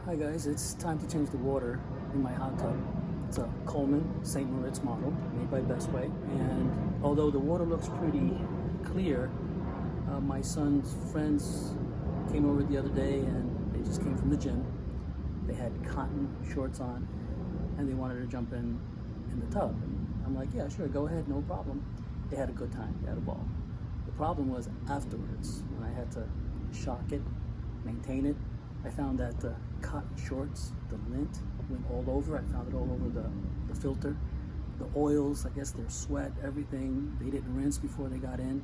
Hi guys, it's time to change the water in my hot tub. It's a Coleman St. Moritz model made by Best Way, and although the water looks pretty clear, my son's friends came over the other day and they just came from the gym. They had cotton shorts on and they wanted to jump in the tub. And I'm like, yeah, sure, go ahead, no problem. They had a good time, they had a ball. The problem was afterwards, when I had to shock it, maintain it. I found that the cotton shorts, the lint went all over. I found it all over the filter. The oils, I guess their sweat, everything. They didn't rinse before they got in,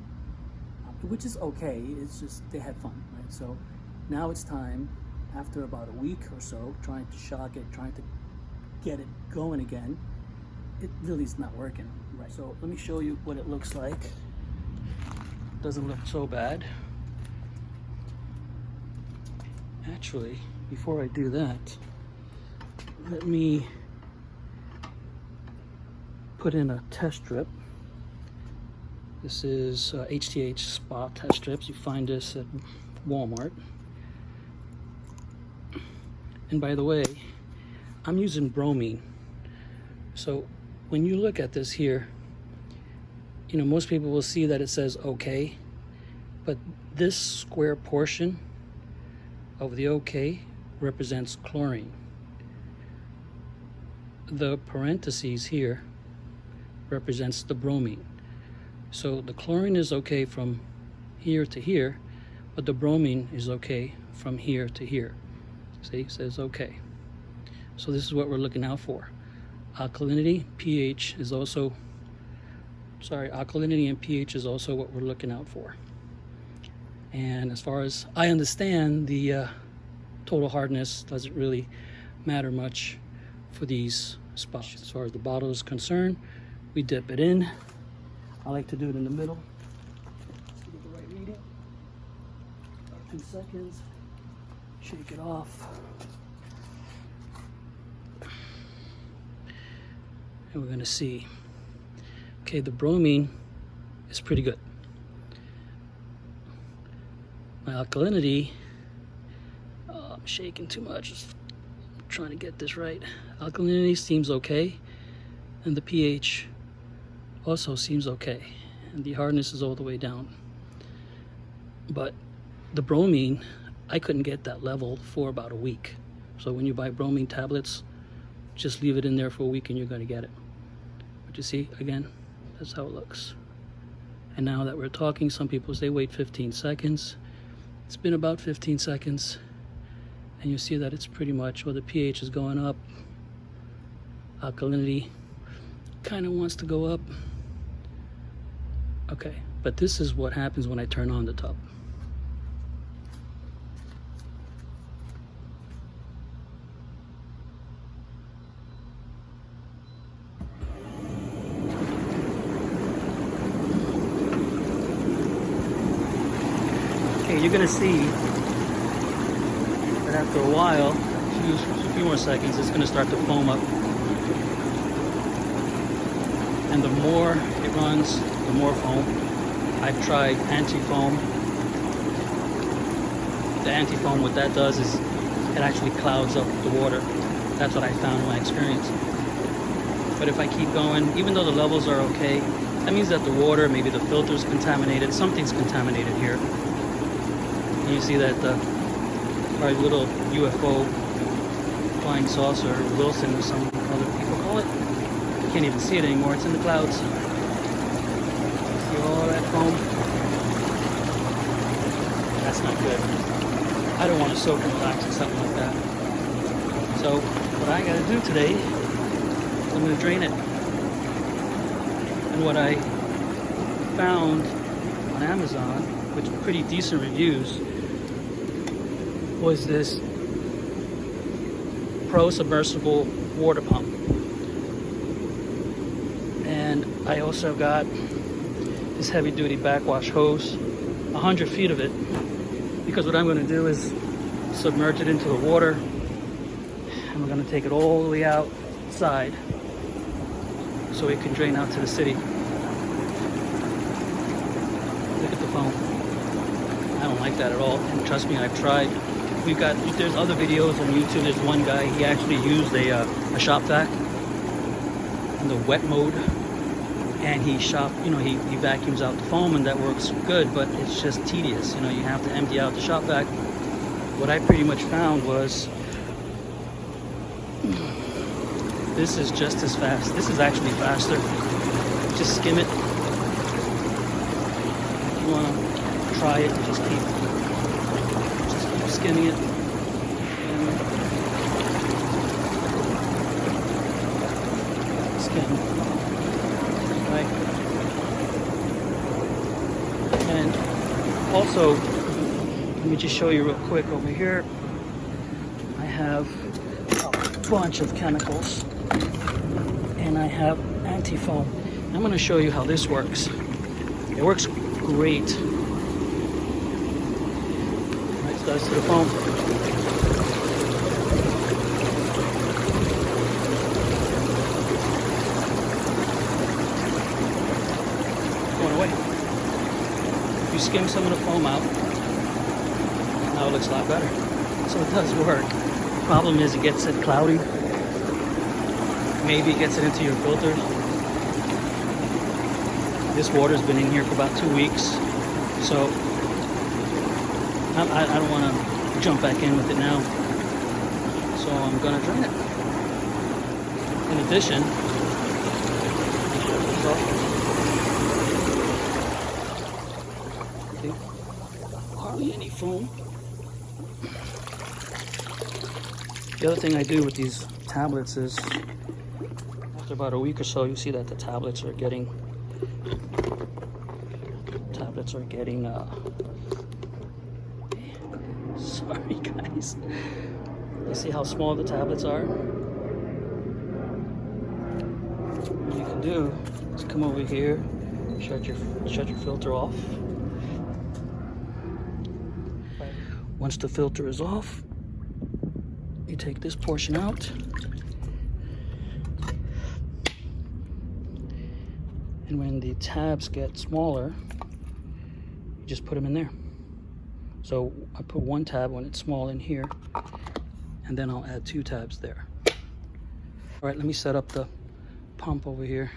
which is okay. It's just they had fun, right? So now it's time, after about a week or so, trying to shock it, trying to get it going again. It really is not working, right? So let me show you what it looks like. Doesn't look so bad. Actually, before I do that, let me put in a test strip. This is HTH spa test strips. You find this at Walmart. And by the way, I'm using bromine. So when you look at this here, you know, most people will see that it says okay, but this square portion of the OK represents chlorine. The parentheses here represents the bromine. So the chlorine is okay from here to here, but the bromine is okay from here to here. See, it says okay. So this is what we're looking out for. Alkalinity, pH is also, alkalinity and pH is also what we're looking out for. And as far as I understand, the total hardness doesn't really matter much for these spots. As far as the bottle is concerned, we dip it in. I like to do it in the middle. Let's get the right reading. About 2 seconds. Shake it off. And we're going to see. Okay, the bromine is pretty good. My alkalinity, I'm shaking too much, just trying to get this right. Alkalinity seems okay, and the pH also seems okay, and the hardness is all the way down. But the bromine, I couldn't get that level for about a week. So when you buy bromine tablets, just leave it in there for a week and you're going to get it. But you see, again, that's how it looks. And now that we're talking, some people say wait 15 seconds. It's been about 15 seconds, and you see that it's pretty much, well, the pH is going up. Alkalinity kind of wants to go up. Okay, but this is what happens when I turn on the tub. Okay, you're gonna see that after a while, a few more seconds, it's gonna start to foam up. And the more it runs, the more foam. I've tried anti-foam. The anti-foam, what that does is it actually clouds up the water. That's what I found in my experience. But if I keep going, even though the levels are okay, that means that the water, maybe the filter's contaminated, something's contaminated here. And you see that our little UFO flying saucer, Wilson, as some other people call it. You can't even see it anymore. It's in the clouds. See all that foam? That's not good. I don't want to soak in wax or something like that. So what I got to do today is I'm going to drain it. And what I found on Amazon, which are pretty decent reviews, was this Pro submersible water pump. And I also got this heavy duty backwash hose, 100 feet of it, because what I'm going to do is submerge it into the water, and we're going to take it all the way outside so it can drain out to the city. Look at the foam. I don't like that at all, and trust me, I've tried. there's other videos on YouTube. There's one guy, he actually used a shop vac in the wet mode, and he vacuums out the foam, and that works good, but it's just tedious. You know, you have to empty out the shop vac. What I pretty much found was this is just as fast. This is actually faster. Just skim it. If you want to try it, just keep skimming it. Skim. Right. And also, let me just show you real quick over here. I have a bunch of chemicals, and I have anti-foam. I'm going to show you how this works. It works great. Right, starts to the foam. Going away. You skim some of the foam out. Now it looks a lot better. So it does work. The problem is it gets it cloudy. Maybe it gets it into your filter. This water's been in here for about 2 weeks, so I don't want to jump back in with it now. So I'm gonna drain it. In addition, okay, hardly any foam. The other thing I do with these tablets is, after about a week or so, you see that the tablets are getting sorry guys, you see how small the tablets are? What you can do is come over here, shut your filter off. Once the filter is off, you take this portion out, and when the tabs get smaller, you just put them in there. So I put one tab when it's small in here, and then I'll add 2 tabs there. All right, let me set up the pump over here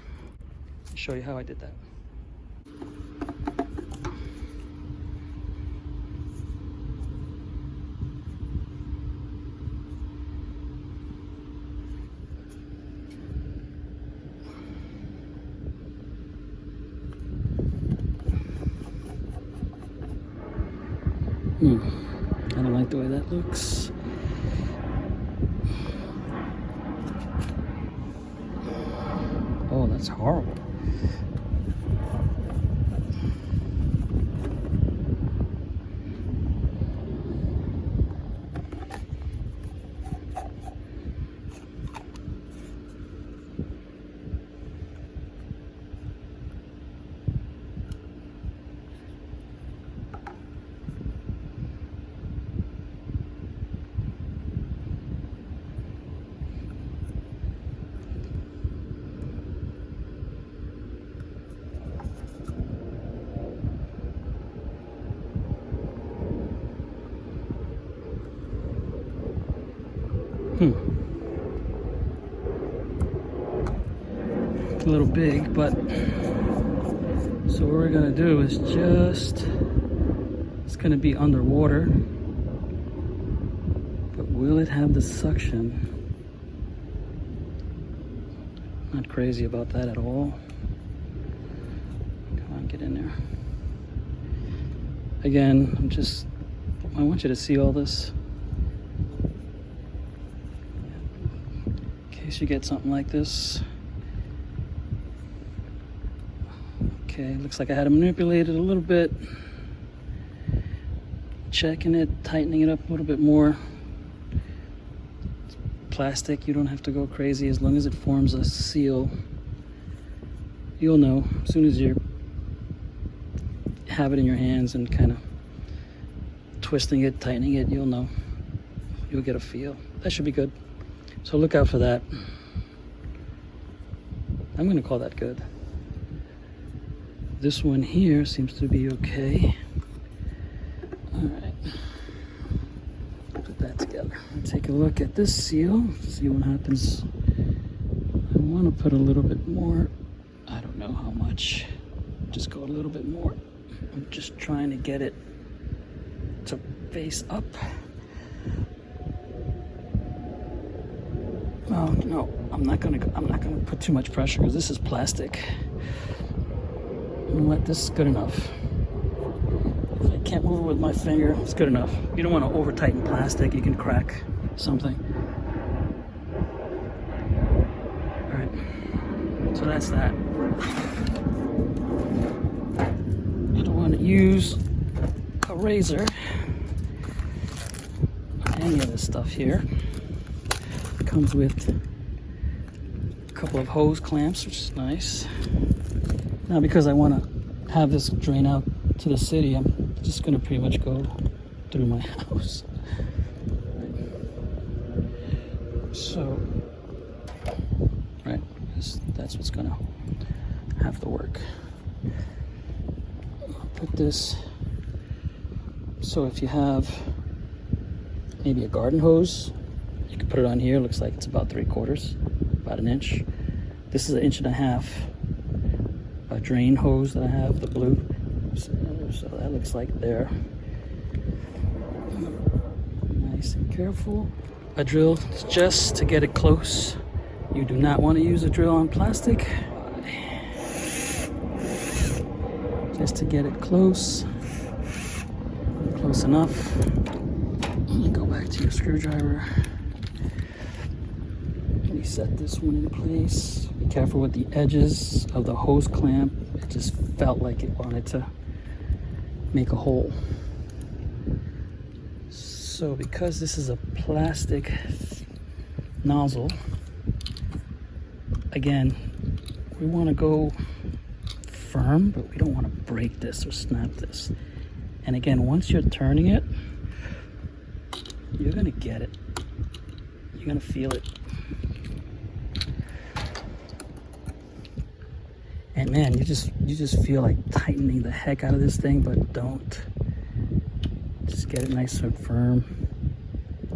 and show you how I did that. I don't like the way that looks. Oh, that's horrible. A little big, but so what we're gonna do is it's gonna be underwater, but will it have the suction? Not crazy about that at all. Come on, get in there. Again, I want you to see all this. In case you get something like this. Okay, looks like I had to manipulate it a little bit. Checking it, tightening it up a little bit more. It's plastic, you don't have to go crazy as long as it forms a seal. You'll know as soon as you have it in your hands and kind of twisting it, tightening it, you'll know. You'll get a feel. That should be good. So look out for that. I'm going to call that good. This one here seems to be okay. All right. together. Take a look at this seal, see what happens. I want to put a little bit more. I don't know how much. Just go a little bit more. I'm just trying to get it to face up. Oh no, I'm not gonna put too much pressure because this is plastic. You know what? This is good enough. If I can't move it with my finger, it's good enough. You don't want to over tighten plastic. You can crack something. All right. So that's that. I don't want to use a razor on any of this stuff here. It comes with a couple of hose clamps, which is nice. Now, because I want to have this drain out to the city, I'm just going to pretty much go through my house. So, right, that's what's going to have to work. I'll put this, so if you have maybe a garden hose, you can put it on here. Looks like it's about 3/4, about 1 inch. This is 1.5 inch. A drain hose that I have, the blue. So that looks like there. Nice and careful. A drill is just to get it close. You do not want to use a drill on plastic. Just to get it close. Close enough. And go back to your screwdriver. Reset this one in place. Be careful with the edges of the hose clamp. It just felt like it wanted to make a hole. So because this is a plastic nozzle, again, we want to go firm, but we don't want to break this or snap this. And again, once you're turning it, you're gonna get it. You're gonna feel it. And man, you just feel like tightening the heck out of this thing, but don't. Just get it nice and firm.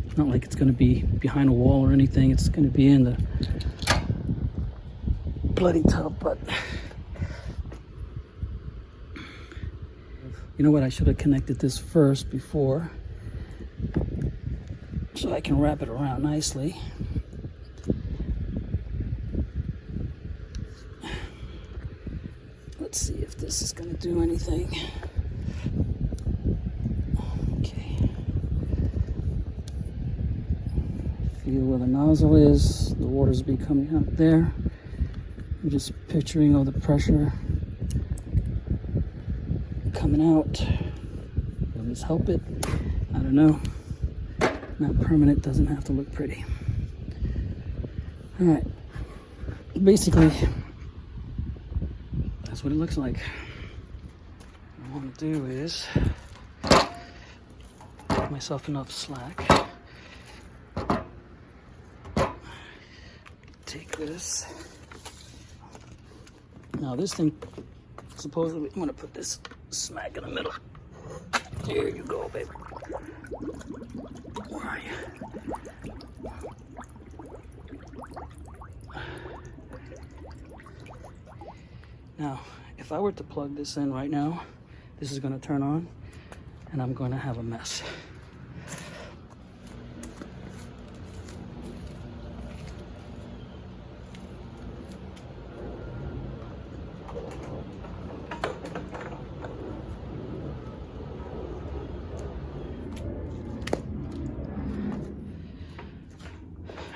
It's not like it's gonna be behind a wall or anything. It's gonna be in the bloody tub, but you know what? I should have connected this first before, so I can wrap it around nicely. Let's see if this is going to do anything. Okay. Feel where the nozzle is. The water's be coming out there. I'm just picturing all the pressure coming out. Will this help it? I don't know. Not permanent, doesn't have to look pretty. All right. Basically, that's what it looks like. What I want to do is give myself enough slack. Take this. Now this thing, supposedly, I'm gonna put this smack in the middle. There you go, baby. Where are you? Now, if I were to plug this in right now, this is going to turn on, and I'm going to have a mess.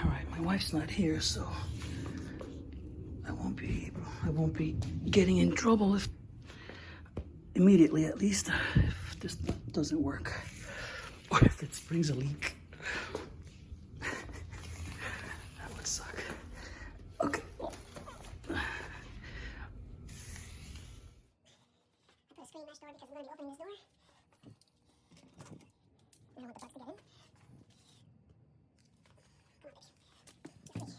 All right, my wife's not here, so I won't be getting in trouble if immediately, at least, if this doesn't work or if it springs a leak. That would suck. Okay. Well. I put a screen mesh door because we're going to be opening this door. I don't want the bugs to get in. Come on, baby.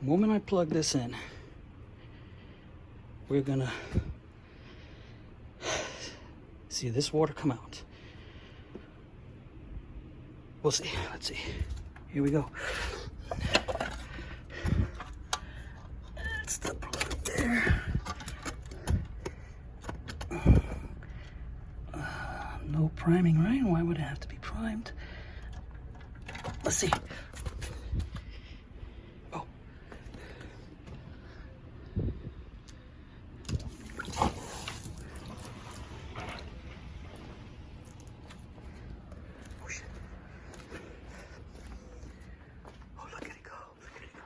moment I plug this in, we're gonna see this water come out. We'll see. Let's see. Here we go. That's the plug there. No priming, right? Why would it have to be primed? Let's see. Oh. Oh shit. Oh, look at it go. Look at it go.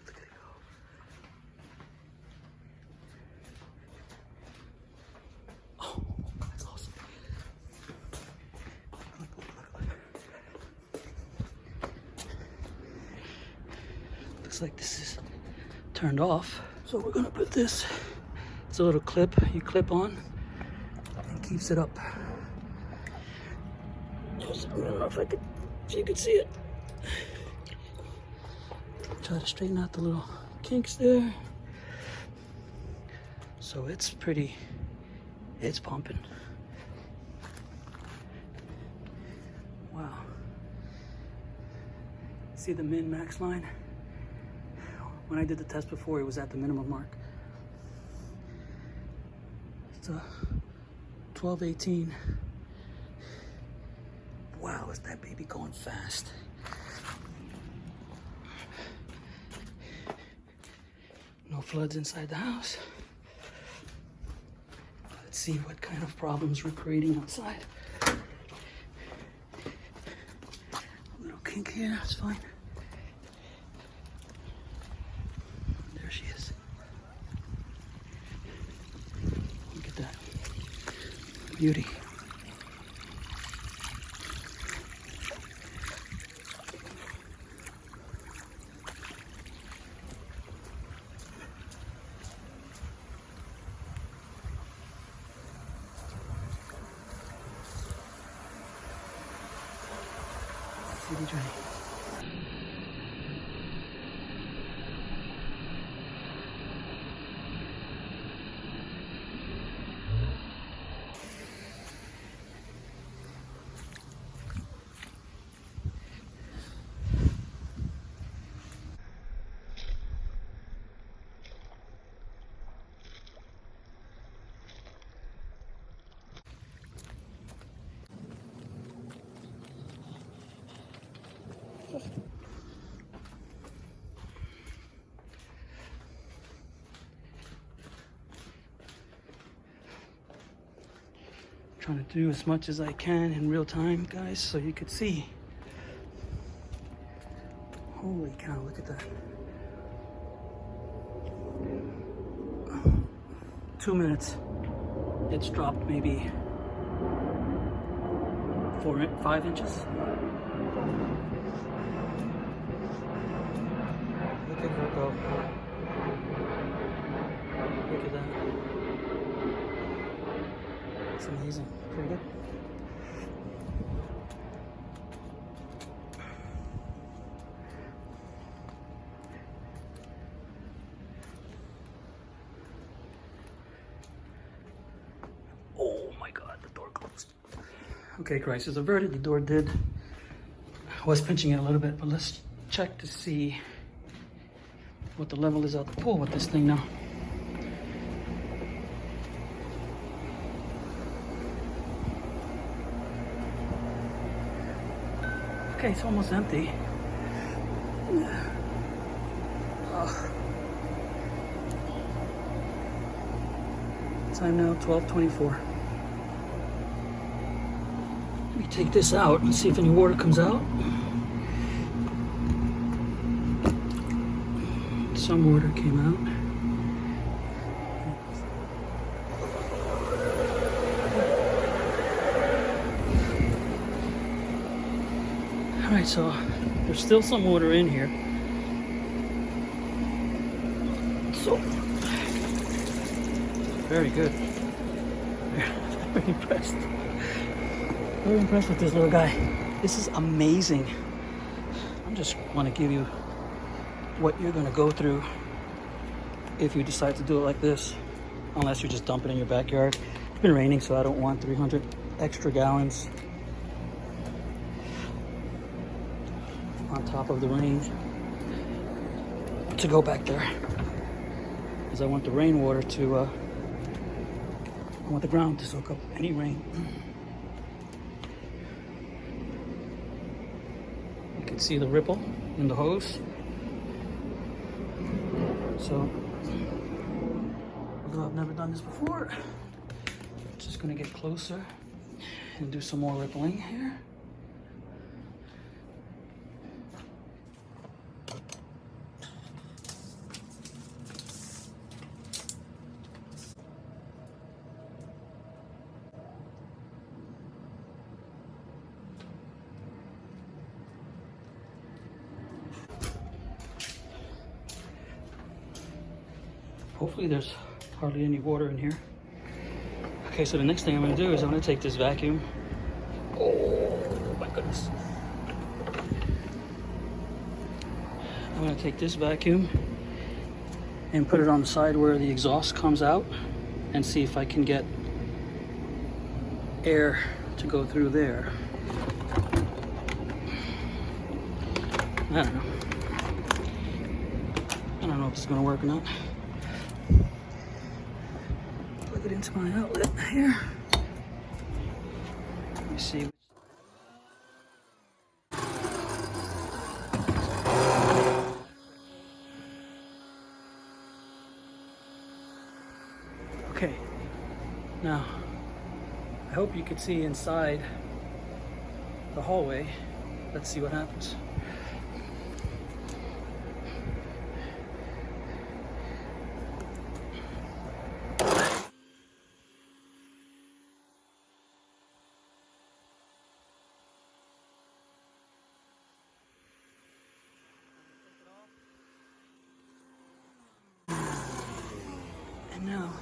Look at it go. Oh, that's awesome. Look, look, look, look. Looks like this is turned off. So we're gonna put this, it's a little clip you clip on and keeps it up. I don't know if I could, if you could see it. Try to straighten out the little kinks there. So it's pretty, it's pumping. Wow. See the min max line? When I did the test before, it was at the minimum mark. It's a 12:18. Wow, is that baby going fast? No floods inside the house. Let's see what kind of problems we're creating outside. A little kink here, that's fine. There she is. Look at that. Beauty. City journey. Trying to do as much as I can in real time, guys, so you could see. Holy cow, look at that. 2 minutes. It's dropped maybe 5 inches. Look at her go. Look at that. It's amazing. Pretty good. Oh my God, the door closed. Okay, crisis averted. The door did. I was pinching it a little bit, but let's check to see what the level is out the pool with this thing now. Okay, it's almost empty. Time now 12:24. Let me take this out and see if any water comes out. Some water came out. Alright, so there's still some water in here. So, very good. Very impressed. Very impressed with this little guy. This is amazing. I just want to give you what you're gonna go through if you decide to do it like this, unless you just dump it in your backyard. It's been raining, so I don't want 300 extra gallons on top of the rain to go back there, because I want the rainwater to I want the ground to soak up any rain. You can see the ripple in the hose. So, although I've never done this before, just gonna get closer and do some more rippling here. Hopefully there's hardly any water in here. Okay, so the next thing I'm gonna do is I'm gonna take this vacuum. Oh my goodness. I'm gonna take this vacuum and put it on the side where the exhaust comes out and see if I can get air to go through there. I don't know if this is gonna work or not. Plug it into my outlet here. Let me see. Okay, now I hope you could see inside the hallway. Let's see what happens. And now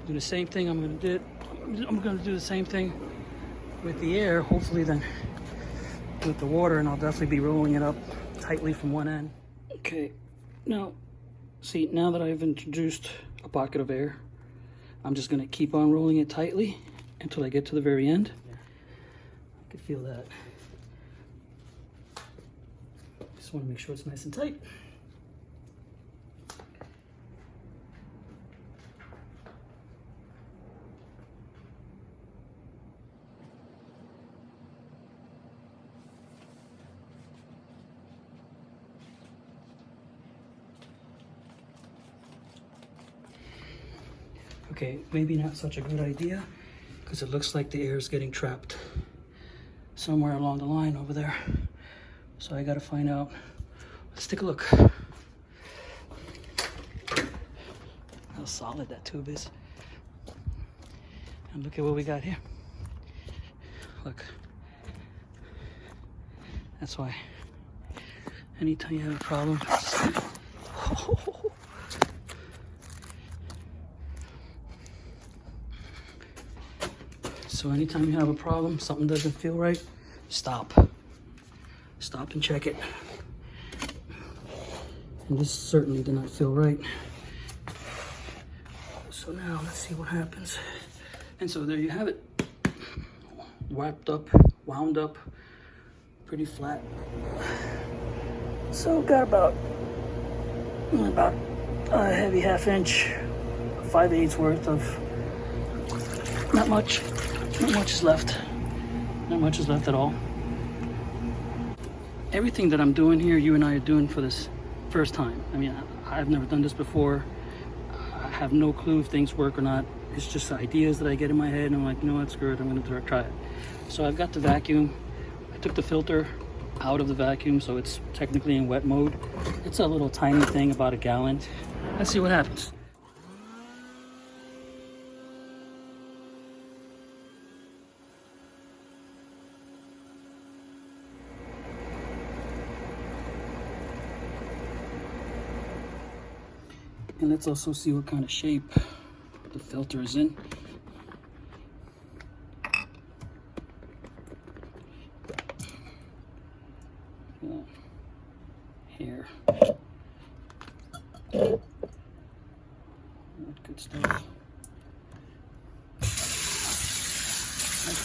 do the same thing. I'm gonna do the same thing with the air, hopefully then with the water, and I'll definitely be rolling it up tightly from one end. Okay, now see, now that I've introduced a pocket of air, I'm just gonna keep on rolling it tightly until I get to the very end. I can feel that. Just want to make sure it's nice and tight. Okay, maybe not such a good idea, because it looks like the air is getting trapped somewhere along the line over there. So I gotta find out. Let's take a look. How solid that tube is. And look at what we got here. Look. That's why anytime you have a problem, so anytime you have a problem, something doesn't feel right, stop. Stop and check it. And this certainly did not feel right. So now let's see what happens. And so there you have it. Wound up, pretty flat. So got about a heavy 1/2 inch, 5/8 worth of, not much is left. Not much is left at all. Everything that I'm doing here, you and I are doing for this first time. I mean, I've never done this before. I have no clue if things work or not. It's just ideas that I get in my head, and I'm like, you know what, screw it, I'm gonna try it. So I've got the vacuum. I took the filter out of the vacuum, so it's technically in wet mode. It's a little tiny thing, about 1 gallon. Let's see what happens. And let's also see what kind of shape the filter is in. Yeah.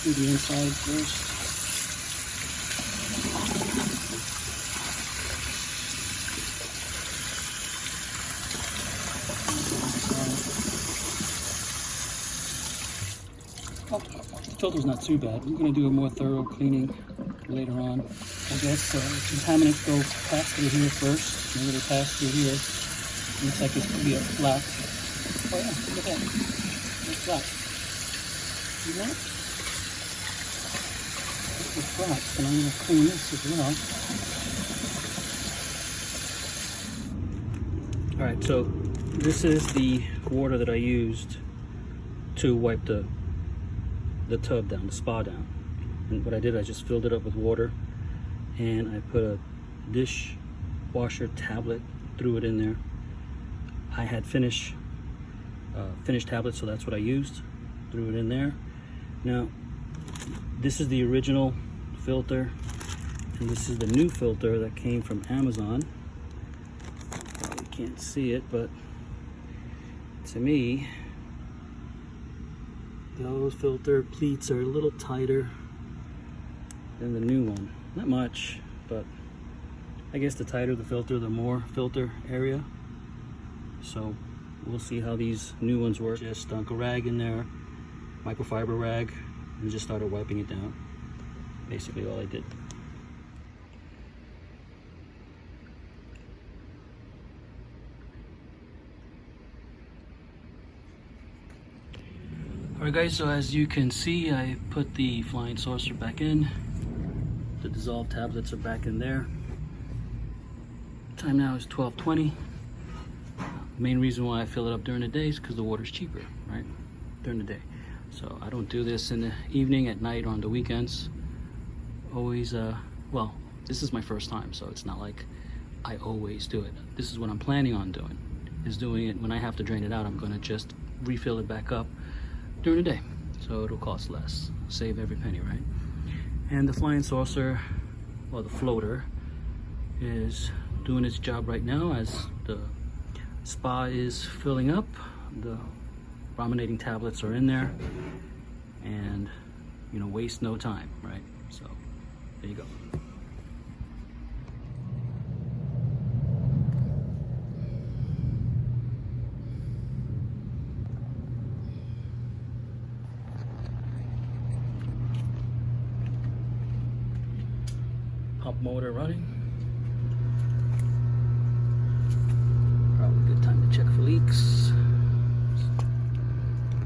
do the inside first. Oh, the filter's not too bad. We're going to do a more thorough cleaning later on. I guess contaminants go past through here first. Maybe they pass through here. Looks like it's going to be a flat. Oh yeah, look at that. It's flat. See that? It's flat. And I'm going to clean this as well. Alright, so this is the water that I used to wipe the tub down, the spa down. And what I did, I just filled it up with water and I put a dishwasher tablet, threw it in there. I had finished tablets, so that's what I used. Threw it in there. Now, this is the original filter, and this is the new filter that came from Amazon. Probably can't see it, but to me, those filter pleats are a little tighter than the new one. Not much, but I guess the tighter the filter, the more filter area. So we'll see how these new ones work. Just dunk a rag in there, microfiber rag, and just started wiping it down. Basically all I did. Alright guys, so as you can see, I put the flying saucer back in. The dissolved tablets are back in there. Time now is 12:20. Main reason why I fill it up during the day is because the water's cheaper, right? During the day. So I don't do this in the evening, at night, or on the weekends. Always, well, this is my first time, so it's not like I always do it. This is what I'm planning on doing, is doing it when I have to drain it out. I'm gonna just refill it back up during the day, so it'll cost less, save every penny, right? And the flying saucer, or the floater, is doing its job right now as the spa is filling up. The brominating tablets are in there, and you know, waste no time, right? So there you go. Pump motor running. Probably a good time to check for leaks.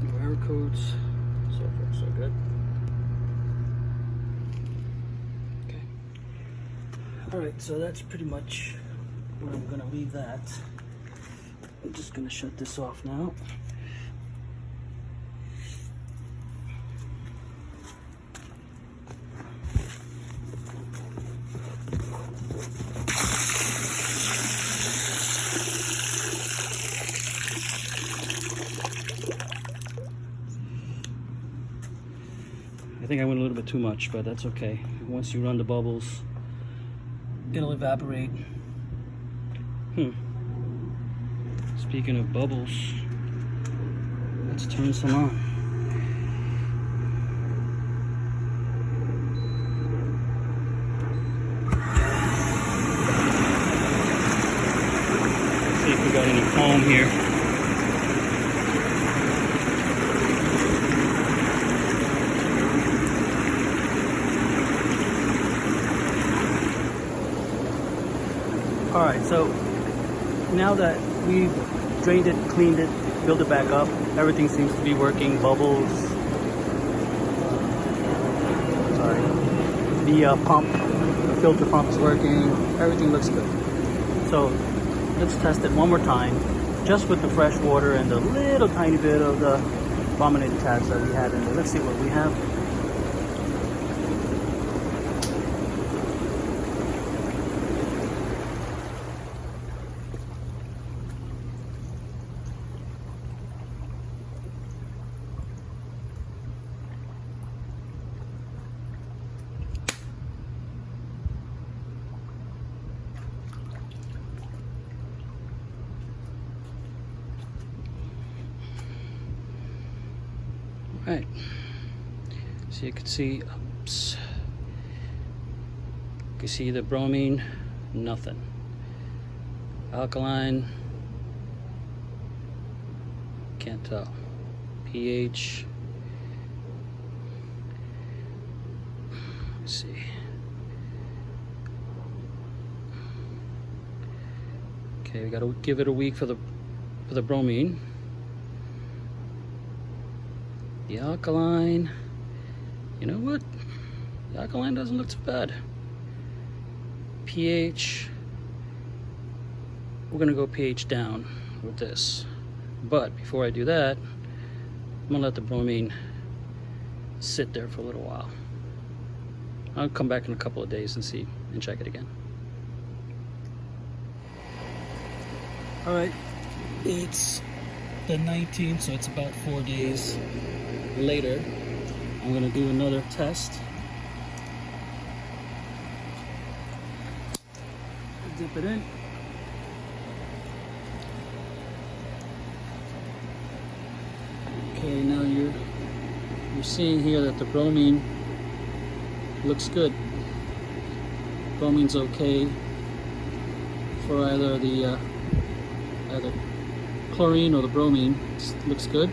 No error codes. So far, so good. Okay. Alright, so that's pretty much where I'm gonna leave that. I'm just gonna shut this off now. I think I went a little bit too much, but that's okay. Once you run the bubbles, it'll evaporate. Speaking of bubbles, let's turn some on. Let's see if we got any foam here. Alright, so now that we've drained it, cleaned it, filled it back up, everything seems to be working. Bubbles, sorry, the pump, the filter pump is working, everything looks good. So let's test it one more time, just with the fresh water and a little tiny bit of the brominated tabs that we had in there. Let's see what we have. Right. So So you can see, oops. You can see the bromine, nothing. Alkaline, can't tell. pH, let's see. Okay, we gotta give it a week for the bromine. The alkaline, you know what? The alkaline doesn't look too bad. pH, we're gonna go pH down with this. But before I do that, I'm gonna let the bromine sit there for a little while. I'll come back in a couple of days and see and check it again. All right, it's the 19th, so it's about 4 days later. I'm gonna do another test. Dip it in. Okay, now you're seeing here that the bromine looks good. Bromine's okay for either the either chlorine or the bromine. It looks good.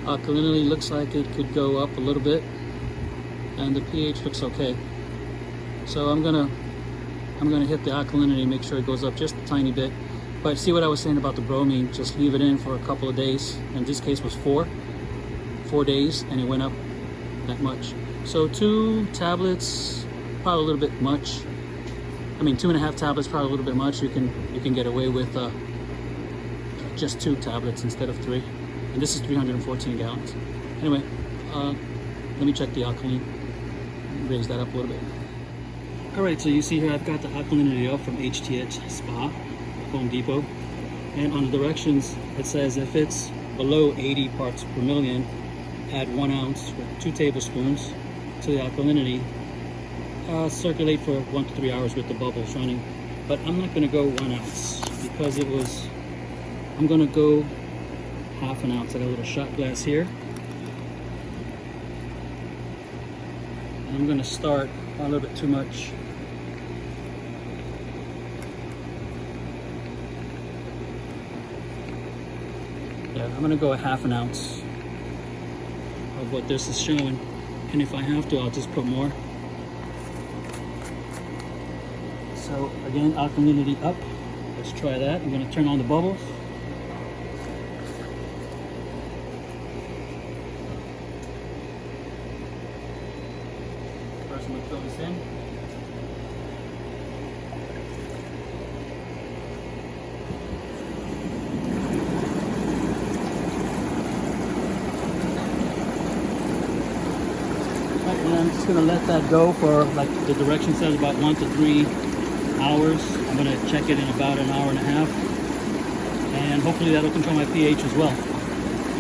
Alkalinity looks like it could go up a little bit, and the pH looks okay. So I'm gonna hit the alkalinity, make sure it goes up just a tiny bit. But see what I was saying about the bromine, just leave it in for a couple of days. In this case was 4 days, and it went up that much. So 2 tablets, probably a little bit much. I mean, 2.5 tablets, probably a little bit much. You can get away with just 2 tablets instead of 3. And this is 314 gallons. Anyway, let me check the alkaline. Raise that up a little bit. All right, so you see here I've got the alkalinity up from HTH Spa, Home Depot. And on the directions, it says if it's below 80 parts per million, add 1 ounce or 2 tablespoons to the alkalinity. Circulate for 1 to 3 hours with the bubbles running. But I'm not gonna go 1 ounce because I'm gonna go ½ ounce. I got a little shot glass here. And I'm gonna start a little bit too much. Yeah, I'm gonna go a ½ ounce of what this is showing. And if I have to, I'll just put more. So again, alkalinity up. Let's try that. I'm gonna turn on the bubbles. First I'm gonna fill this in. And I'm just gonna let that go for, like the direction says, about 1 to 3 hours. I'm gonna check it in about an hour and a half, and hopefully that'll control my pH as well.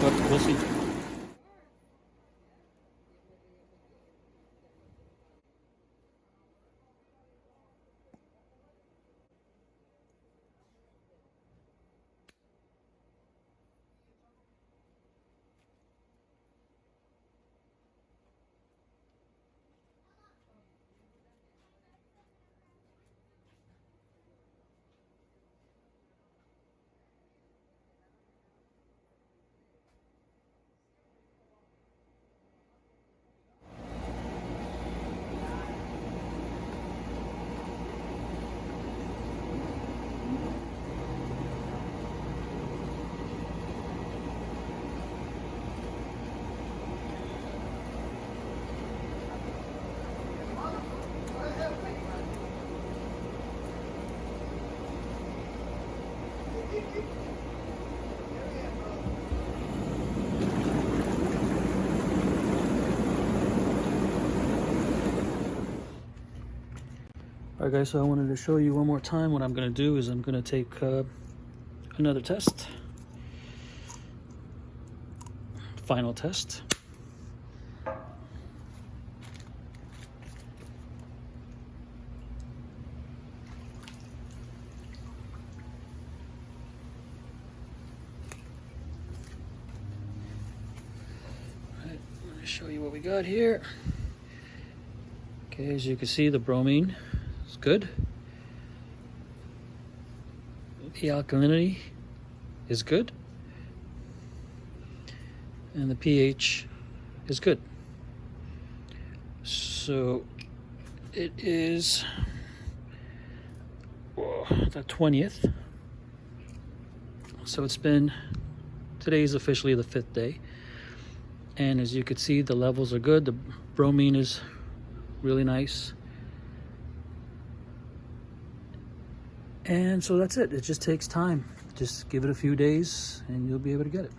But we'll see. All right guys, so I wanted to show you one more time. What I'm gonna do is I'm gonna take another test. Final test. show you what we got here. Okay, as you can see, the bromine is good. The alkalinity is good. And the pH is good. So it is the 20th. So today is officially the 5th day. And as you can see, the levels are good. The bromine is really nice. And so that's it. It just takes time. Just give it a few days and you'll be able to get it.